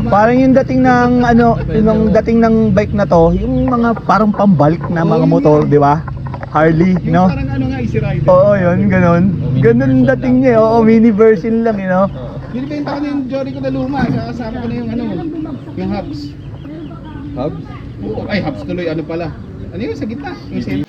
Parang yung dating ng ano, yung dating ng bike na to, yung mga parang pambalik na mga motor, di ba? Harley, Yung no? parang ano nga, Easy Rider. Oo, yun, ganun. Ganun dating niya, oo, mini version lang, you know? Binibenta ko na yung Jory ko na luma, kasama ko na yung ano, yung hubs. Hubs? Oo, ay hubs tuloy, ano pala. Ano yun, sa gitna? Yung same.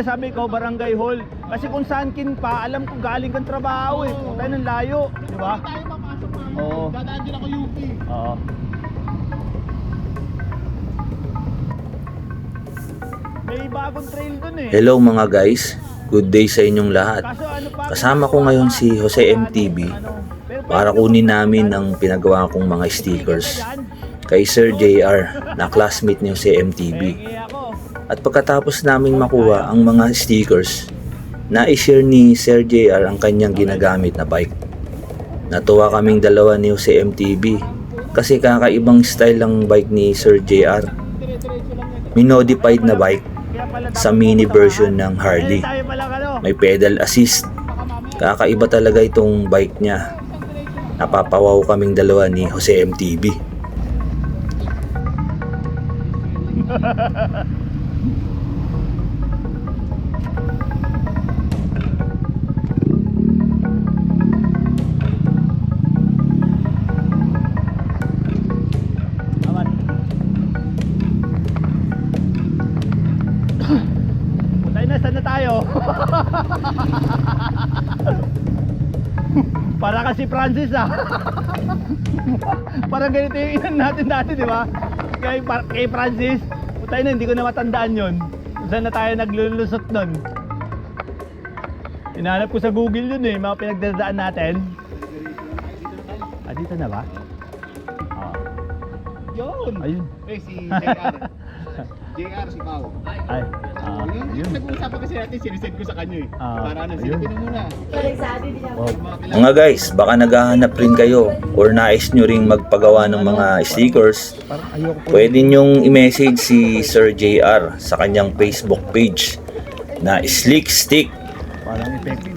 Sabi ko, Barangay Hall. Kasi kung saan kin pa, alam ko galing kang trabaho eh. Tayo ng layo, di ba? Tayo papasok namin. Oo. Dadaan din ako UP. Oo. May bagong trail dun eh. Hello mga guys, good day sa inyong lahat. Kaso ano pa, Kasama ko ngayon si Jose MTV para kunin namin ang pinagawa kong mga stickers kay Sir JR na classmate ni Jose MTV. At pagkatapos namin makuha ang mga stickers, na-share ni Sir JR ang kanyang ginagamit na bike. Natuwa kaming dalawa ni Jose MTV kasi kakaibang style ang bike ni Sir JR. Minodified na bike sa mini version ng Harley. May pedal assist. Kakaiba talaga itong bike niya. Napapawaw kaming dalawa ni Jose MTV. Saan na tayo? Para kasi Francis ah. Parang ganito yung inan natin dati, di ba? Kay Francis. Putay na, hindi ko na matandaan yun. Saan na tayo naglulusot nun? Hinahanap ko sa Google yun eh, mga pinagdadaan natin. Ah, dito na ba? Yun! Ayun. Eh, si JR. JR, si Pao. Ay, Yung nag-uusapan kasi natin, sinisend ko sa kanya eh. Para ano, ayun. silipin mo muna. Wow. Mga guys, baka naghahanap rin kayo or nais nyo ring magpagawa ng mga stickers, Parang ayoko po. pwede nyong i-message si Sir JR sa kanyang Facebook page na Slick Stick. Parang effective.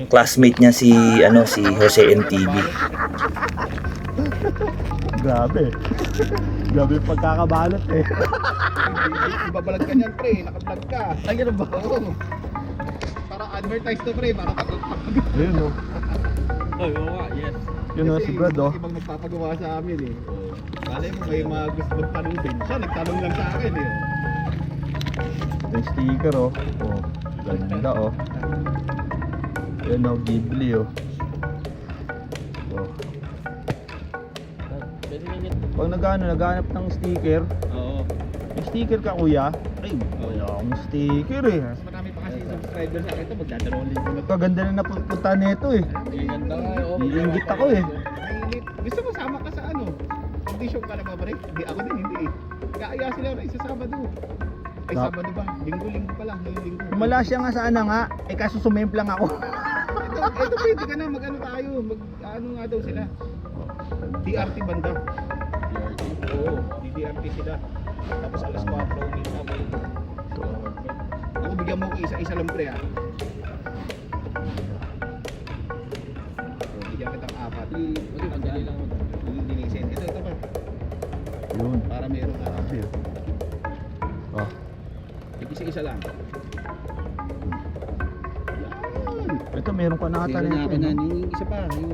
Classmate niya si Jose MTV. Grabe. Grabe yung pagkakabalot eh. Ibabalag ka niyan, pre. Naka-vlog ka. Ay, ganun ba? Oo. Para advertise to, pre. Para Ayun o. Ay, oo nga, yes. Yun o si Brad o. ibang nagpapagawa sa amin eh. Kalay mo may mga gusto magtanong din. Siya, nagtanong lang sa akin eh. Yung sticker o. Oh, ganda o. Yan o, Ghibli o. Oh. Pag naghanap ng sticker, Oo. may sticker ka kuya? Ay, wala akong sticker eh. Mas marami pa kasi subscriber sa akin ito. Magdadalawang linggo na to. Kaganda na napunta nito eh. Ang ganda nga, oo. Iingit ako eh. Mainit. Gusto mo sama ka sa ano? Condition ka na ba, pre? Hindi, ako din hindi eh. Kaya sila rin sa Sabado. Ay, Sabado ba? Linggo pa lang. Ngayong linggo. Wala siya nga sana nga, eh kaso sumemplang ako. Ito pwede ka na. Mag-ano tayo. Mag-ano nga daw sila. DRT banda. Oo, DRT sila. Tapos alas 4 ulit na may... Ako bigyan mo ko isa-isa lang pre ah. So, bigyan kitang 4. Hindi, madali lang. Yung dinisin. Ito pa. Yun. Para meron ka. Oh. Isa-isa lang. Yan. Ito meron pa nakata Meron na nito. akin na. No? Yung isa pa. Yung...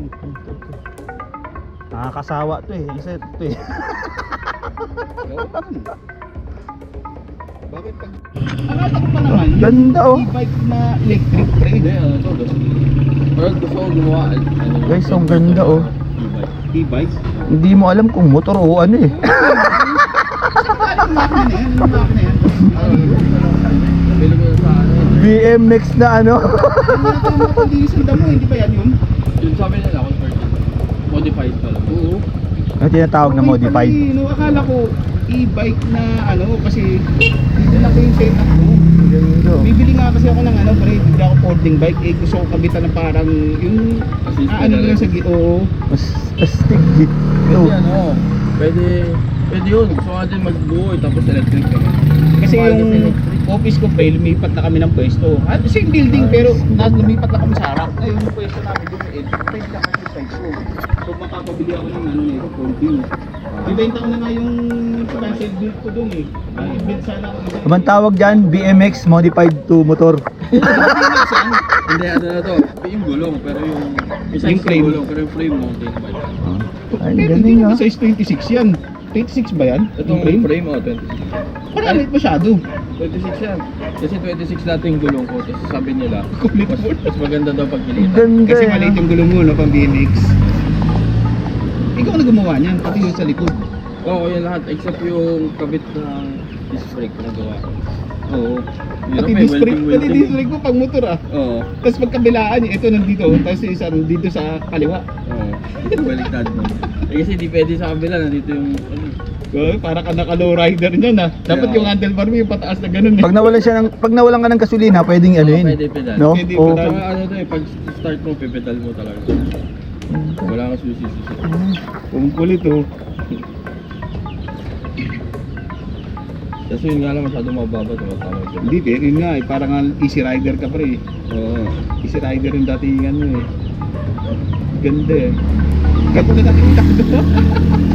Nakakasawa to eh. Isa ito eh. Yan. Bakit pag... Akala ko pa naman, Ganda oh. e-bike na electric pre. Hindi, ano ito, or gusto ko gumawa, Guys, ang ganda oh. E-bike? Hindi mo alam kung motor o ano eh. Anong makina na yan? Anong makina yan? Nabili ko sa ano. BMX na ano. Ito yung mga diesel damo, hindi ba yan yun? Yun sabi nila, converted. Modified pala. Oo. Ano tinatawag na modified? No, akala ko e-bike na ano kasi dito lang yung setup mo. kasi ako ng ano, pre, hindi ako folding bike. Eh, gusto ko kabitan ng parang yung Assist ano pedal. lang sa oo. Mas astig eh. Kasi ano, pwede yun. Gusto ko natin magbuo tapos electric naman. Kasi Parang yung electric. office ko, pre, lumipat na kami ng pwesto. At same building, pero lumipat na kami sa harap. Ngayon yung pwesto namin doon, pwede na kasi side ko. So makakabili ako ng ano nito, folding. Ibenta ko na nga yung cancel build ko doon eh. Ay, build sana ako. Abang tawag dyan, BMX modified to motor. Hindi, ano na to. Yung gulong, pero yung size Yung frame. ng gulong, pero yung frame mountain pa yan. Ay, Pero galing hindi ah. naman size 26 yan. 26 ba yan? Itong Yung frame, 26. Malamit masyado. 26 yan. Kasi 26 natin yung gulong ko. Tapos sabi nila, Kulit mo. mas maganda daw pag gilitan. Ganda Kasi eh. maliit yung gulong mo, no, pang BMX. Ikaw na gumawa niyan, pati yung sa likod. Oo, yan lahat. Except yung kabit ng disc brake na gawa ko. Oo. Hirap Pati eh, disc brake, pati welding. disc brake mo pang motor ah. Oo. Tapos pagkabilaan, ito nandito, tapos yung isa nandito sa kaliwa. Oo. Baliktad mo. Eh kasi di pwede sa kabila. Nandito yung ano. Para ka naka-low rider niyan ah. Dapat Yeah. yung handlebar mo yung pataas na ganun eh. Pag nawalan ka ng gasolina, pwedeng ano Oo, yun. pwede pedal. No? Pwede Oo. pedal. Saka ano to eh, pag start mo, pipedal mo talaga. Wala kang susi-susi. Kung kulit oh. Kasi yun nga lang masyadong mababa tumatama dyan. Hindi, pero yun nga eh, parang nga easy rider ka pa eh. Oo. Easy rider yung datingan mo eh. Ganda eh. Ganda na nakikita ko doon.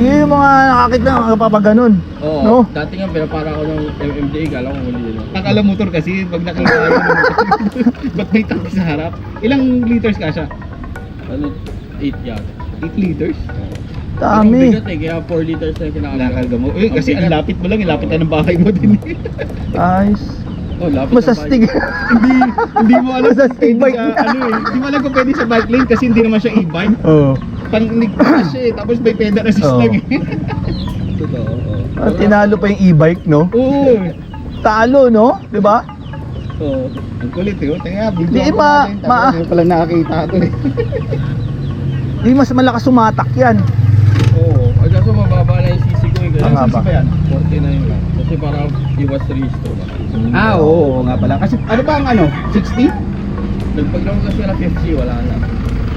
Yun yung mga nakakita ng kapapaganon. Oo. No? Dati nga pinapara ko ng MMDA, kala ko huli yun. Akala motor kasi pag nakita tayo ba't may tangki sa harap? Ilang liters ka siya? Ano, 8 yata. 8 liters? Ang Dami. bigat eh, kaya 4 liters na yung kinakarga. Nakarga mo. Eh, kasi ang bigat. lapit mo lang, lapit na ng bahay mo din. Ayos. Oh, lapit Masastig. hindi mo alam Sa kung pwede bike. sa, ano eh. Hindi mo alam kung pwede sa bike lane kasi hindi naman siya e-bike. Oo. Pang-nigtas siya eh. Tapos may pedal assist Oo. lang eh. Totoo, oo. Ah, tinalo pa yung e-bike, no? Oo. Talo, no? Diba? Oo. Ang kulit eh. Teka, video Di, ako ma- natin. ma- Tapos palang nakakita ito eh. Di mas malakas sumatak yan. Oo. Ay kaso mababa na yung CC ko eh. Ang Kaya haba. ba yan? 49 lang. Kasi para iwas restore ba. Ah, oo nga pala. Kasi ano ba ang ano? 60? Nagpaglang kasi na 50, wala na.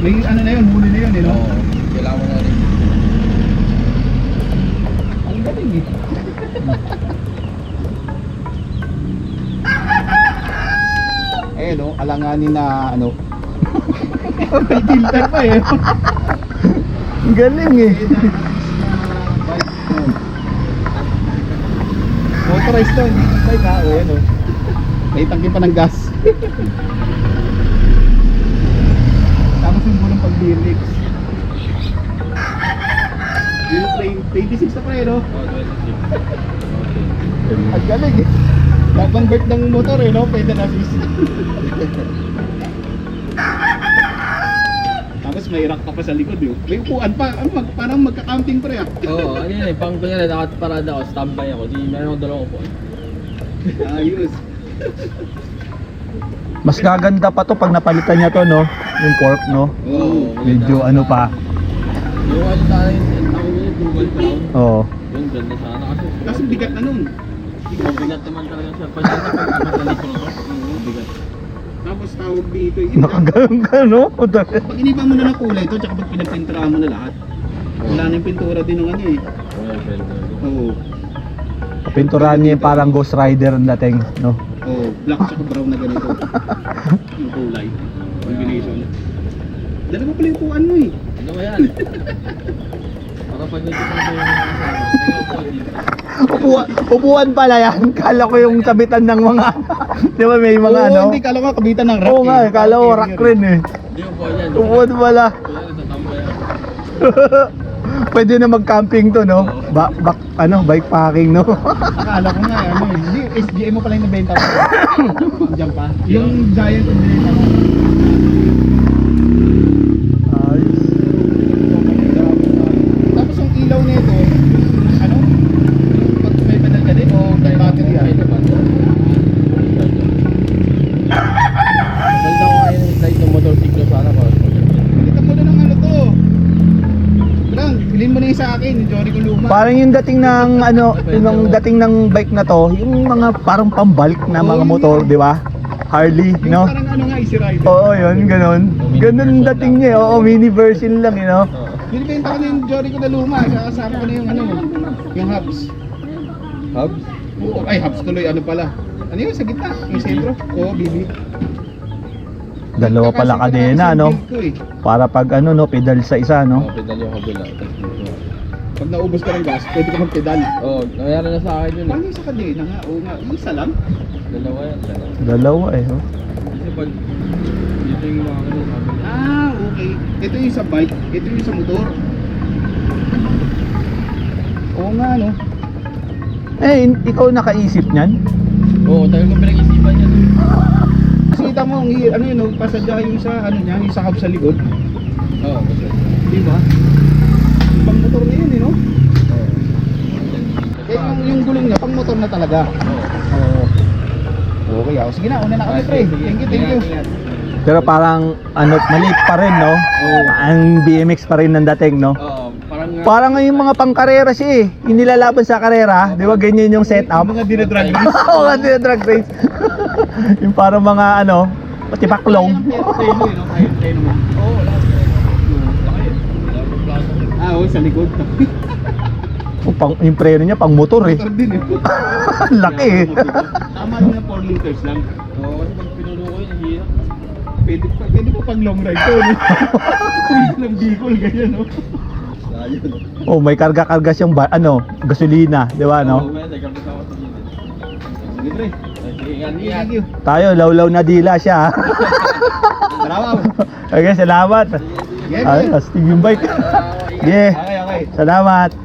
May ano na yun, huli na yun eh, no? Oo. Kailangan mo na rin. Ang galing eh. Eh no, alanganin na ano. May filter pa eh. Ang galing eh. Motorized to, hindi bike ha. O yan o. May tangki pa ng gas. Tapos yung bulong pag BMX. Yung plane, 26 na pa eh no? Oo, 26. Okay. Ang galing eh. Nag-convert ng motor eh no? Pwede na assist. Tapos may rack pa pa sa likod yun. May upuan pa. Ano, parang magka-camping pre ah. Oo, ano yun eh. Pang kunyari, nakaparada ako, standby ako. Di meron akong dalawang upuan. Ayos. Mas gaganda pa to pag napalitan niya to, no? Yung fork, no? Oo. Medyo ano pa. Yung ano sana yung tawag yun, dual crown. Oo. Yung ganda sana kasi. Kasi bigat na nun. Bigat naman talaga siya. Pag nasa ko to, bigat. Tapos tawag dito. Nakagalang ka, no? Pag iniba mo na ng kulay ito, tsaka pag pinapinturahan mo na lahat. Wala na yung pintura din ng ano eh. Oo, pwede. Oo. Pinturahan niya yung parang Ghost Rider ang dating, no? Oo. Black tsaka brown na ganito. Yung kulay. Combination. Dala mo pala yung upuan mo eh. Ano ba yan? Para pag nagkita ko yung kasama, may upuan dito. Upuan pala yan. Kala ko yung sabitan ng mga, di ba may mga Oo, ano? hindi. Kala ko kabitan ng rack Oo nga, eh. kala ko rack rin eh. Hindi upuan yan. Upuan pala. Kunyari, tatambay ako. Pwede na mag-camping to, no? Bike packing, no? Akala ko nga ano eh. Hindi, SGM mo pala yung nabenta mo. Diyan pa. Yung giant yung binenta mo. Ayos. Tapos yung ilaw nito, ano? Pag may pedal ka din o may battery yan? May naman. Maganda ko ngayon yung slide ng motorsiklo sana para sa Kita mo na ng ano to. Brang, bilhin mo na yung sa akin, yung Jory ko luma. Parang yung dating ng yung dating ng bike na to, yung mga parang pambalik na mga motor, di ba? Harley, Yung no? parang ano nga, Easy Rider. Oo, yun, ganun. Ganun dating niya, eh. Oo, mini version lang, you know? Binibenta ko na yung Jory ko na luma. Kasama ko na yung ano, yung hubs. Hubs? Ay, hubs tuloy, ano pala. Ano yun, sa gitna? Yung sentro? Oo, BB. Dalawa pala kadena, no? Para pag ano, no, pedal sa isa, no? Pedal yung kabila. Tapos dito. Pag naubos ka ng gas, pwede ka mag-pedal. Nangyari na sa akin yun eh. Paano yung sa kadena nga? Oo nga, yung isa lang. Dalawa yan. Dalawa, eh, oh. Kasi pag dito yung mga ano, kabila. Ah, okay. Ito yung sa bike, ito yung sa motor. Oo nga, no? Eh, ikaw nakaisip niyan? Oo, tayo ko pinag-isipan yan. Kasi kita mo, ano yun, no? Pasadya yung sa, ano niya, yung sa hub sa likod. Oo, kasi. Di ba? Yung pang motor na yun, eh, no? Oo. Eh, yung gulong niya, pang motor na talaga. Oo. Okay, ako. Sige na, una na kami, pre. Thank you, thank you. Pero parang, ano, maliit pa rin, no? Ang BMX pa rin ng dating, no? Oo, parang Parang yung mga pangkarera siya, eh. Yung nilalaban sa karera, di ba ganyan yung setup? Yung mga dinadrag race. Oo, nga din drag race. Yung parang mga, ano, patipaklong. Oo, lahat yan. Laki. Lahat ng plaza. Ah, oo, sa likod. Yung preno niya, pang motor, eh. Motor din, eh. Laki, eh. Tama rin na 4 liters lang. Oo, kasi pag pinulo ko yun, hirap. Pwede pa pang long ride to, no? Pwede lang Bicol, ganyan, no? Layo. Oh, may karga-karga siyang, ano, gasolina, di ba, Oo, no? kaya nagkapit ako sa gilid. Sige, pre. Sige, ingat. Thank you. Tayo, lawlaw na dila siya. Salamat. Okay, salamat. Sige, pre. Ay, astig yung bike. Yeah, Okay, okay. salamat.